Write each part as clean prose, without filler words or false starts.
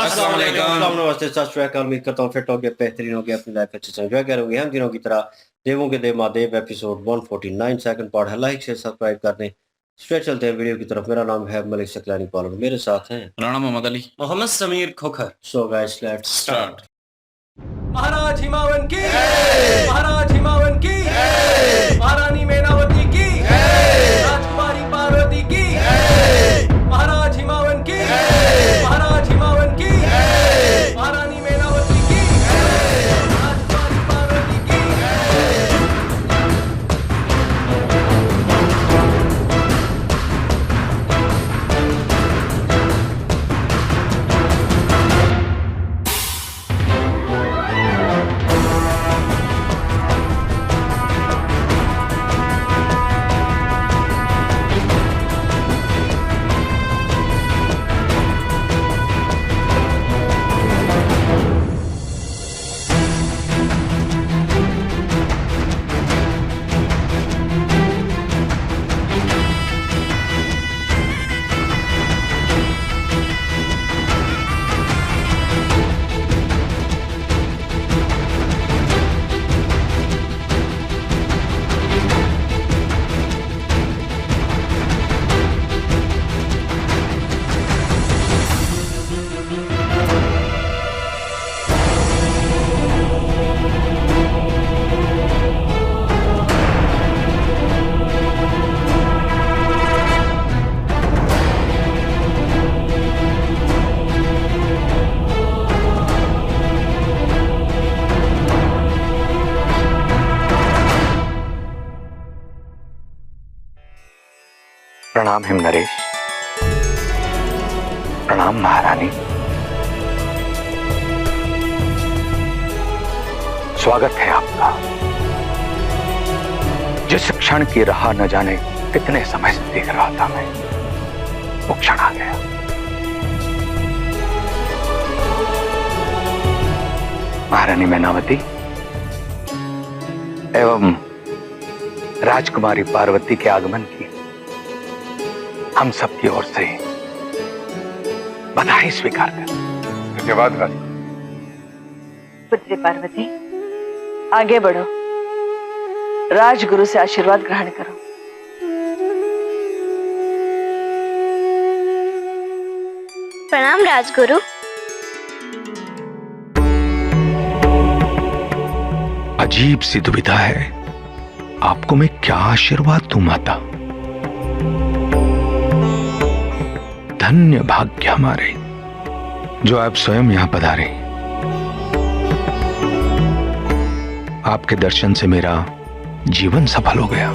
अस्सलाम वालेकुम। अस्सलाम नमस्ते सत श्री अकाल। उम्मीद करता हूँ फिट हो गया, बेहतरीन हो गया, अपनी लाइफ अच्छे से एंजॉय करोगे। हम दिनों की तरह देवों के देव महादेव एपिसोड 149 सेकंड पार्ट है। लाइक शेयर सब्सक्राइब करने स्ट्रेट चलते हैं वीडियो की तरफ। मेरा नाम है मलिक सकलानी पालन, मेरे साथ हैं Rana Mohammad Ali, Mohammad Sameer Khokhar. So guys let's start. Maharaj Himavan की, महाराज हिमावन की, महारानी मैनावती की, राजकुमारी पार्वती की, महाराज हिमावन की, महाराज हिमावन की, महारानी मैनावती की, राजकुमारी पार्वती की। प्रणाम हिम नरेश, प्रणाम महारानी। स्वागत है आपका। जिस क्षण की राह न जाने कितने समय से देख रहा था मैं, वो क्षण आ गया। महारानी मैनावती एवं राजकुमारी पार्वती के आगमन की हम सबकी ओर से बधाई स्वीकार करें। धन्यवाद राज। पुत्री पार्वती, आगे बढ़ो, राजगुरु से आशीर्वाद ग्रहण करो। प्रणाम राजगुरु। अजीब सी दुविधा है, आपको मैं क्या आशीर्वाद दूं माता। धन्य भाग्य हमारे जो आप स्वयं यहां पधारे। आपके दर्शन से मेरा जीवन सफल हो गया।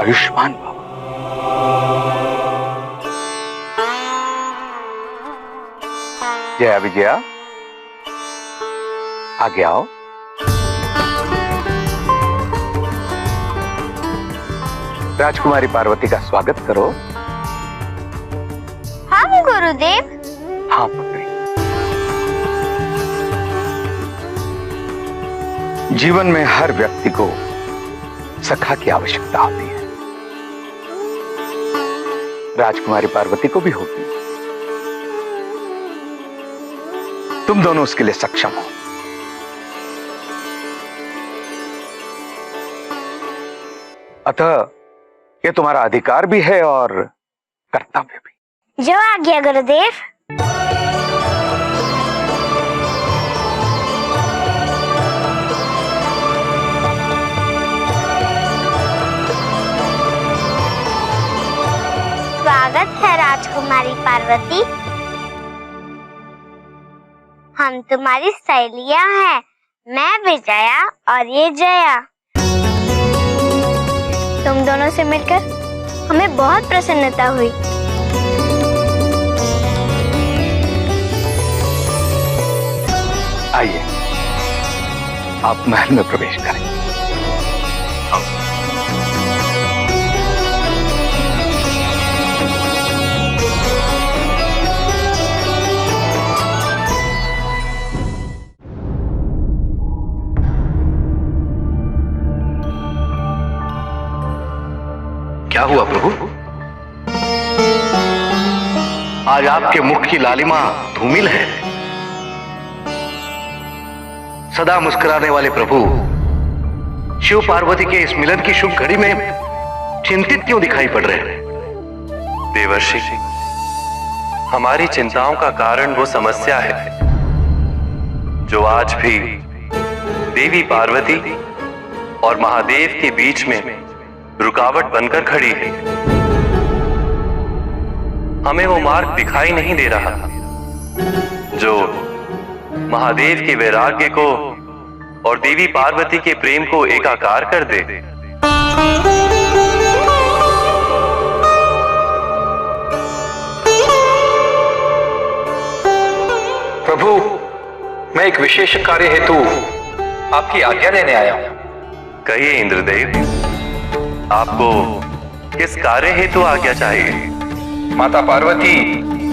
आयुष्मान भव। जया विजया, आगे आओ। राजकुमारी पार्वती का स्वागत करो। हम गुरुदेव। हाँ पुत्री, जीवन में हर व्यक्ति को सखा की आवश्यकता होती है। राजकुमारी पार्वती को भी होगी। तुम दोनों उसके लिए सक्षम हो। अतः यह तुम्हारा अधिकार भी है और कर्तव्य भी। जो आज्ञा गुरुदेव। स्वागत है राजकुमारी पार्वती। हम तुम्हारी सहेलियां हैं। मैं विजया और ये जया। तुम दोनों से मिलकर हमें बहुत प्रसन्नता हुई। आइए, आप महल में प्रवेश करें। क्या हुआ प्रभु? आज आपके मुख की लालिमा धूमिल है। सदा मुस्कुराने वाले प्रभु शिव पार्वती के इस मिलन की शुभ घड़ी में चिंतित क्यों दिखाई पड़ रहे हैं? देवर्षि, हमारी चिंताओं का कारण वो समस्या है जो आज भी देवी पार्वती और महादेव के बीच में रुकावट बनकर खड़ी है। हमें वो मार्ग दिखाई नहीं दे रहा जो महादेव के वैराग्य को और देवी पार्वती के प्रेम को एकाकार कर दे। प्रभु, मैं एक विशेष कार्य हेतु आपकी आज्ञा लेने आया हूं। कहिए इंद्रदेव, आपको किस कार्य हेतु आज्ञा चाहिए? माता पार्वती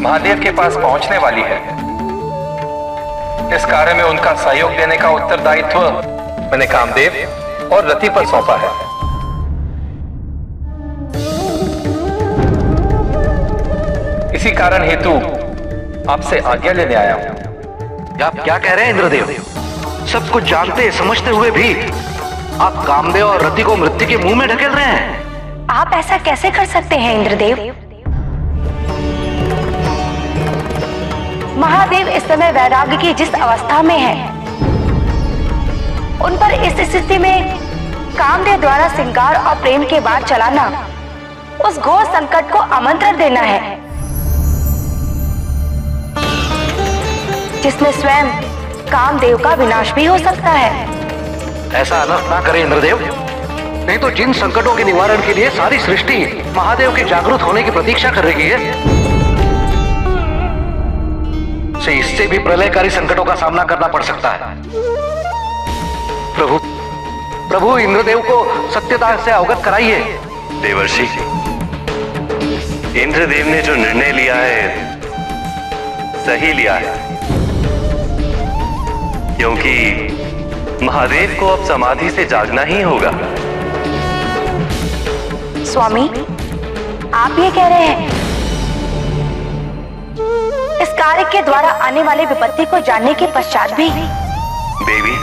महादेव के पास पहुंचने वाली है। इस कार्य में उनका सहयोग देने का उत्तरदायित्व मैंने कामदेव और रति पर सौंपा है। इसी कारण हेतु आपसे आज्ञा लेने आया हूं। आप क्या कह रहे हैं इंद्रदेव? सब कुछ जानते समझते हुए भी आप कामदेव और रति को मृत्यु के मुंह में ढकेल रहे हैं। आप ऐसा कैसे कर सकते हैं इंद्रदेव? महादेव इस समय वैराग्य की जिस अवस्था में है, उन पर इस स्थिति में कामदेव द्वारा श्रृंगार और प्रेम के बाद चलाना उस घोर संकट को आमंत्रण देना है जिसमें स्वयं कामदेव का विनाश भी हो सकता है। ऐसा अनर्थ ना करें इंद्रदेव, नहीं तो जिन संकटों के निवारण के लिए सारी सृष्टि महादेव के जागृत होने की प्रतीक्षा कर रही है, से इससे भी प्रलयकारी संकटों का सामना करना पड़ सकता है। प्रभु इंद्रदेव को सत्यता से अवगत कराइए। देवर्षि, इंद्रदेव ने जो निर्णय लिया है सही लिया है, क्योंकि महादेव को अब समाधि से जागना ही होगा। स्वामी, आप ये कह रहे हैं इस कार्य के द्वारा आने वाले विपत्ति को जानने के पश्चात भी? देवी,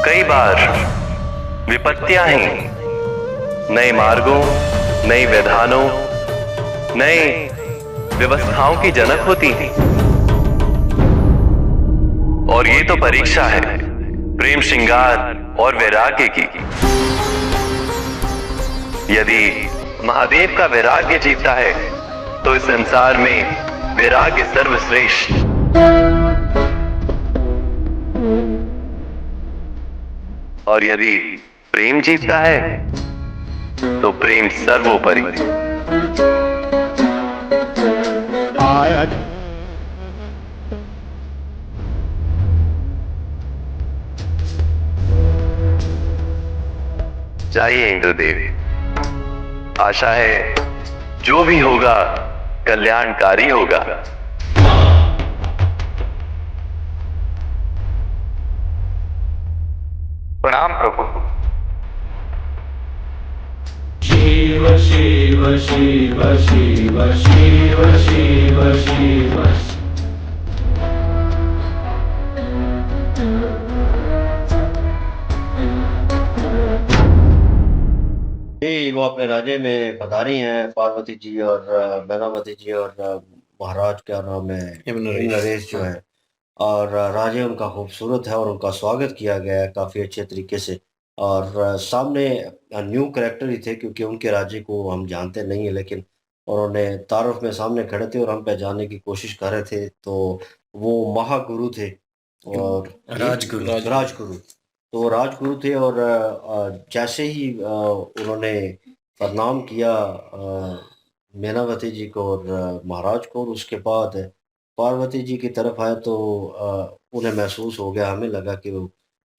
कई बार विपत्तियां ही नए मार्गों, नए विधानों, नए व्यवस्थाओं की जनक होती हैं। और ये तो परीक्षा है प्रेम, श्रृंगार और वैराग्य की। यदि महादेव का वैराग्य जीतता है तो इस संसार में वैराग्य सर्वश्रेष्ठ, और यदि प्रेम जीतता है तो प्रेम सर्वोपरि। चाहिए इंद्रदेव, आशा है जो भी होगा कल्याणकारी होगा। प्रणाम प्रभु। शिव शिव शिव शिव शिव शिव शिव। जी, वो अपने राज्य में पधारी हैं पार्वती जी और मैनावती जी और महाराज क्या नाम है, नरेश जो है, और राज्य उनका खूबसूरत है और उनका स्वागत किया गया है काफ़ी अच्छे तरीके से। और सामने न्यू कैरेक्टर ही थे क्योंकि उनके राज्य को हम जानते नहीं है, लेकिन उन्होंने तारुफ में सामने खड़े थे और हम पहचानने की कोशिश कर रहे थे। तो वो महागुरु थे और राजगुरु तो राजगुरु थे। और जैसे ही उन्होंने प्रणाम किया मैनावती जी को और महाराज को, और उसके बाद पार्वती जी की तरफ आए तो उन्हें महसूस हो गया, हमें लगा कि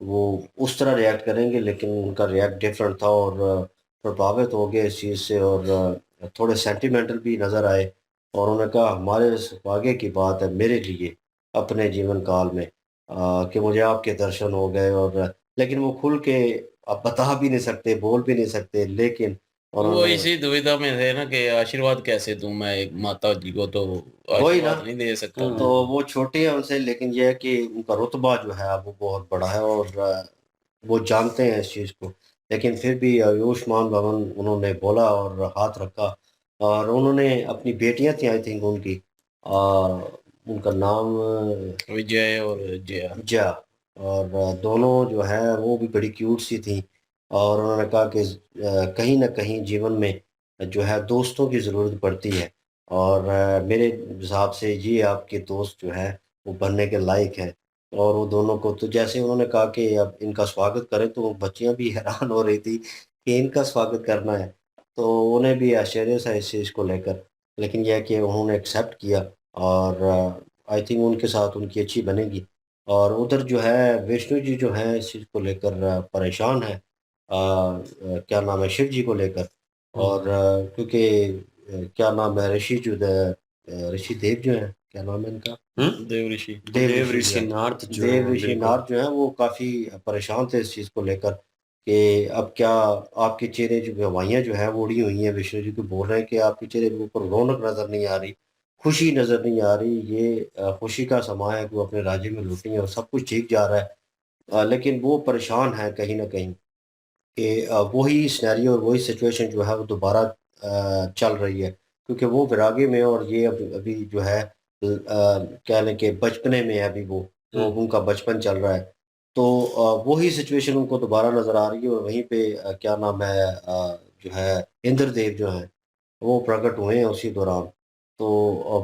वो उस तरह रिएक्ट करेंगे, लेकिन उनका रिएक्ट डिफरेंट था और प्रभावित हो गए इस चीज़ से और थोड़े सेंटिमेंटल भी नज़र आए। और उन्होंने कहा हमारे सौभाग्य की बात है मेरे लिए अपने जीवन काल में कि मुझे आपके दर्शन हो गए। और लेकिन वो खुल के अब बता भी नहीं सकते, बोल भी नहीं सकते, लेकिन वो उन्होंने इसी दुविधा में थे ना कि आशीर्वाद कैसे दूं मैं एक माता जी को, तो वही ना, आशीर्वाद नहीं दे सकता तो मैं। वो छोटे हैं उनसे, लेकिन ये है कि उनका रुतबा जो है वो बहुत बड़ा है और वो जानते हैं इस चीज़ को। लेकिन फिर भी आयुष्मान भवन उन्होंने बोला और हाथ रखा, और उन्होंने अपनी बेटियां थी आई थिंक उनकी, उनका नाम विजय और जया। जया, और दोनों जो है वो भी बड़ी क्यूट सी थी। और उन्होंने कहा कि कहीं ना कहीं जीवन में जो है दोस्तों की ज़रूरत पड़ती है, और मेरे हिसाब से ये आपके दोस्त जो है वो बनने के लायक है। और वो दोनों को तो जैसे उन्होंने कहा कि अब इनका स्वागत करें, तो वो बच्चियां भी हैरान हो रही थी कि इनका स्वागत करना है, तो उन्हें भी आश्चर्य था इस चीज़ को लेकर। लेकिन यह है कि उन्होंने एक्सेप्ट किया, और आई थिंक उनके साथ उनकी अच्छी बनेगी। और उधर जो है विष्णु जी जो हैं इस चीज़ को लेकर परेशान हैं, क्या नाम है, शिव जी को लेकर। और क्योंकि क्या नाम है, ऋषि देव जो हैं, क्या नाम है इनका, देव ऋषि। देव ऋषि नारद, देव ऋषि नारद जो हैं वो काफ़ी परेशान थे इस चीज़ को लेकर कि अब क्या आपके चेहरे जो गवाहियाँ जो है वो उड़ी हुई हैं। विष्णु जी को बोल रहे हैं कि आपके चेहरे के ऊपर रौनक नज़र नहीं आ रही, खुशी नज़र नहीं आ रही, ये खुशी का समा है कि वो अपने राज्य में लौटी हैं और सब कुछ ठीक जा रहा है। लेकिन वो परेशान हैं कहीं न कहीं कि वही सिनेरियो और वही सिचुएशन जो है वो दोबारा चल रही है, क्योंकि वो वैराग्य में, और ये अभी अभी जो है कह लें कि बचपने में है अभी वो उनका बचपन चल रहा है। तो वही सिचुएशन उनको दोबारा नज़र आ रही है, और वहीं पे क्या नाम है, जो है इंद्रदेव जो हैं वो प्रकट हुए हैं उसी दौरान। तो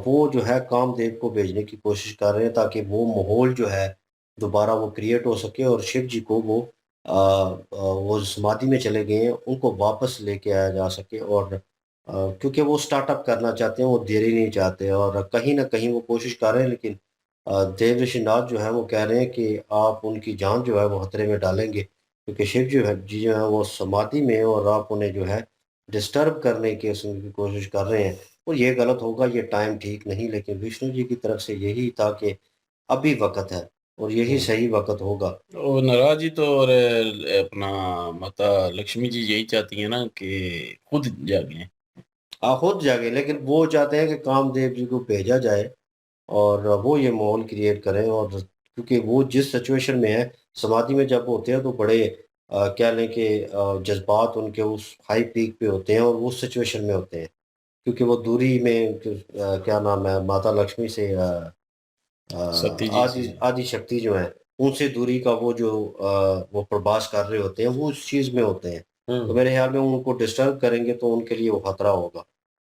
वो जो है कामदेव को भेजने की कोशिश कर रहे हैं ताकि वो माहौल जो है दोबारा वो क्रिएट हो सके, और शिव जी को वो समाधि में चले गए हैं उनको वापस लेके आया जा सके। और क्योंकि वो स्टार्टअप करना चाहते हैं, वो देरी नहीं चाहते, और कहीं न कहीं वो कोशिश कर रहे हैं। लेकिन देव ऋषिनाथ जो है वो कह रहे हैं कि आप उनकी जान जो है वो खतरे में डालेंगे, क्योंकि शिव जो है जी जो है वो समाधि में हैं, और आप उन्हें जो है डिस्टर्ब करने की उसकी कोशिश कर रहे हैं। और ये गलत होगा, ये टाइम ठीक नहीं। लेकिन विष्णु जी की तरफ से यही था कि अभी वक़्त है और यही सही वक़्त होगा। और नाराज जी तो, और अपना माता लक्ष्मी जी यही चाहती है ना कि खुद जागे। खुद जागे, लेकिन वो चाहते हैं कि कामदेव जी को भेजा जाए और वो ये माहौल क्रिएट करें। और क्योंकि वो जिस सिचुएशन में है, समाधि में जब होते हैं तो बड़े कह लें कि जज़्बात उनके उस हाई पीक पे होते हैं और वो उस सिचुएशन में होते हैं। क्योंकि वो दूरी में क्या नाम है, माता लक्ष्मी से सती जी आदि से। आदि शक्ति जो है उनसे दूरी का वो जो वो प्रवास कर रहे होते हैं, वो उस चीज़ में होते हैं। तो मेरे ख्याल में उनको डिस्टर्ब करेंगे तो उनके लिए वो खतरा होगा।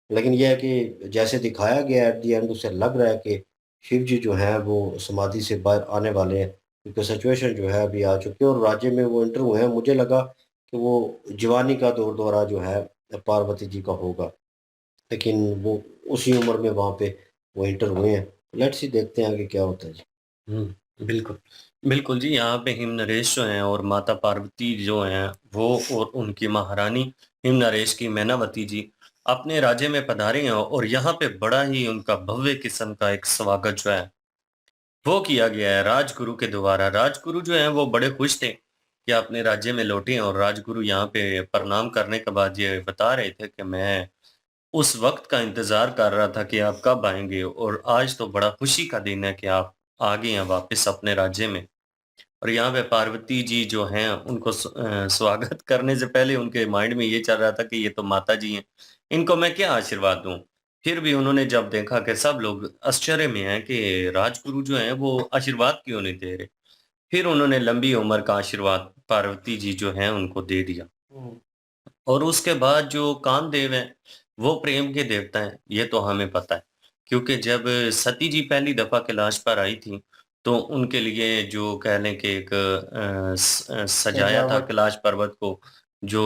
लेकिन ये है कि जैसे दिखाया गया एट द एंड, उसे लग रहा है कि शिव जी जो हैं वो समाधि से बाहर आने वाले हैं, क्योंकि सिचुएशन जो है अभी आ चुकी है और राज्य में वो एंटर हुए हैं। मुझे लगा कि वो जवानी का दौरा जो है पार्वती जी का होगा, लेकिन वो उसी उम्र में वहाँ पे वो एंटर हुए हैं। लेट्स सी, देखते हैं आगे क्या होता है जी। बिल्कुल। बिल्कुल जी, यहाँ पे हिम नरेश जो हैं और माता पार्वती जो हैं वो, और उनकी महारानी हिम नरेश की मैनावती जी अपने राज्य में पधारे हैं, और यहाँ पे बड़ा ही उनका भव्य किस्म का एक स्वागत जो है वो किया गया है राजगुरु के द्वारा। राजगुरु जो हैं वो बड़े खुश थे कि अपने राज्य में लौटे हैं, और राजगुरु यहाँ पे प्रणाम करने के बाद ये बता रहे थे कि मैं उस वक़्त का इंतज़ार कर रहा था कि आप कब आएँगे, और आज तो बड़ा खुशी का दिन है कि आप आ गए हैं वापस अपने राज्य में। और यहाँ पे पार्वती जी जो हैं उनको स्वागत करने से पहले उनके माइंड में ये चल रहा था कि ये तो माता जी हैं, इनको मैं क्या आशीर्वाद दूँ? फिर भी उन्होंने जब देखा कि सब लोग आश्चर्य में हैं कि राजगुरु जो हैं वो आशीर्वाद क्यों नहीं दे रहे? फिर उन्होंने लंबी उम्र का आशीर्वाद पार्वती जी जो हैं उनको दे दिया। और उसके बाद जो कामदेव हैं, वो प्रेम के देवता हैं, ये तो हमें पता है। क्योंकि जब सती जी पहली दफ़ा कैलाश पर आई थी, तो उनके लिए जो कह लें कि एक सजाया था सजावट। कैलाश पर्वत को, जो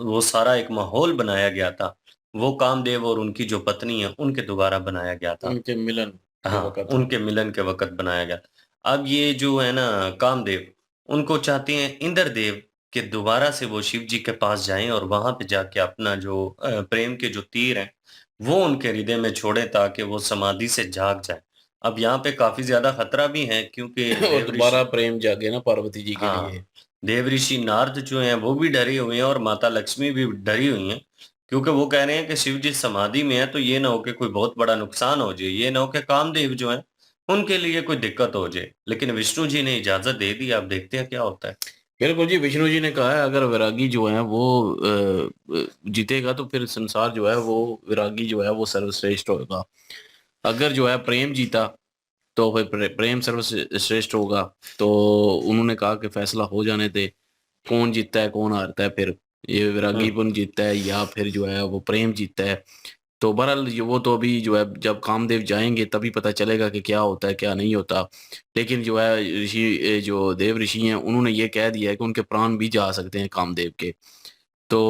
वो सारा एक माहौल बनाया गया था, वो कामदेव और उनकी जो पत्नी है, उनके द्वारा बनाया गया था। उनके मिलन के हाँ, वक़्त। उनके मिलन के वक़्त बनाया गया। अब ये जो है ना कामदेव, उनको चाहते हैं इंद्रदेव कि दोबारा से वो शिव जी के पास जाएँ और वहाँ पे जाके अपना जो प्रेम के जो तीर हैं, वो उनके हृदय में छोड़ें ताकि वो समाधि से जाग जाएँ। अब यहाँ पे काफ़ी ज़्यादा खतरा भी है क्योंकि और देव दोबारा ऋषि, प्रेम जागे ना पार्वती जी के हाँ, लिए। देव ऋषि नारद जो हैं वो भी डरे हुए हैं और माता लक्ष्मी भी डरी हुई हैं क्योंकि वो कह रहे हैं कि शिव जी समाधि में है, तो ये ना हो कि कोई बहुत बड़ा नुकसान हो जाए, ये ना हो कि कामदेव जो है उनके लिए कोई दिक्कत हो जाए। लेकिन विष्णु जी ने इजाजत दे दी, आप देखते हैं क्या होता है। बिल्कुल जी, विष्णु जी ने कहा है अगर वैरागी जो है वो जीतेगा तो फिर संसार जो है वो वैरागी जो है वो सर्वश्रेष्ठ होगा। अगर जो है प्रेम जीता तो फिर प्रेम सर्वश्रेष्ठ होगा। तो उन्होंने कहा कि फैसला हो जाने दे, कौन जीतता है कौन हारता है, फिर ये वैरागीपन जीतता है या फिर जो है वो प्रेम जीतता है। तो बहरहाल वो तो अभी जो है जब कामदेव जाएंगे तभी पता चलेगा कि क्या होता है क्या नहीं होता। लेकिन जो है ऋषि जो देव ऋषि हैं उन्होंने ये कह दिया है कि उनके प्राण भी जा सकते हैं कामदेव के। तो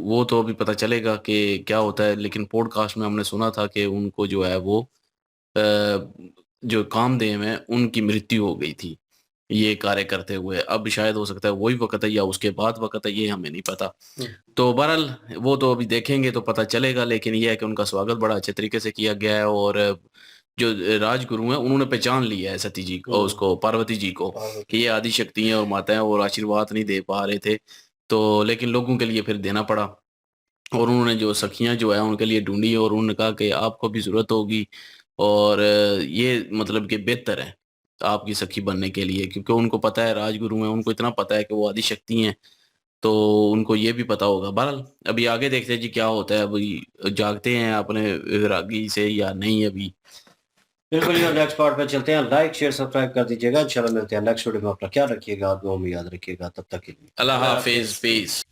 वो तो अभी पता चलेगा कि क्या होता है। लेकिन पॉडकास्ट में हमने सुना था कि उनको जो है वो जो कामदेव हैं उनकी मृत्यु हो गई थी ये कार्य करते हुए। अब शायद हो सकता है वही वक्त है या उसके बाद वक्त है, ये हमें नहीं पता। तो बहरहाल वो तो अभी देखेंगे तो पता चलेगा। लेकिन ये है कि उनका स्वागत बड़ा अच्छे तरीके से किया गया है और जो राजगुरु हैं उन्होंने पहचान लिया है सती जी को, उसको पार्वती जी को, कि ये आदि शक्ति हैं और माता हैं और आशीर्वाद नहीं दे पा रहे थे। तो लेकिन लोगों के लिए फिर देना पड़ा और उन्होंने जो सखियां जो है उनके लिए ढूंढी और उन्होंने कहा कि आपको भी जरूरत होगी और ये मतलब कि बेहतर है आपकी सखी बनने के लिए, क्योंकि उनको पता है राजगुरु हैं, उनको इतना पता है कि वो आदि शक्ति हैं। तो उनको ये भी पता होगा। बहरहाल अभी आगे देखते हैं जी क्या होता है। अभी जागते हैं अपने वैरागी से या नहीं अभी। बिल्कुल जी, नेक्स्ट पार्ट पे चलते हैं। लाइक शेयर सब्सक्राइब कर दीजिएगा। इंशाल्लाह मिलते हैं नेक्स्ट वीडियो में। अपना ख्याल रखिएगा, दुआ में याद रखिएगा। तब तक के लिए अल्लाह हाफिज, पीस।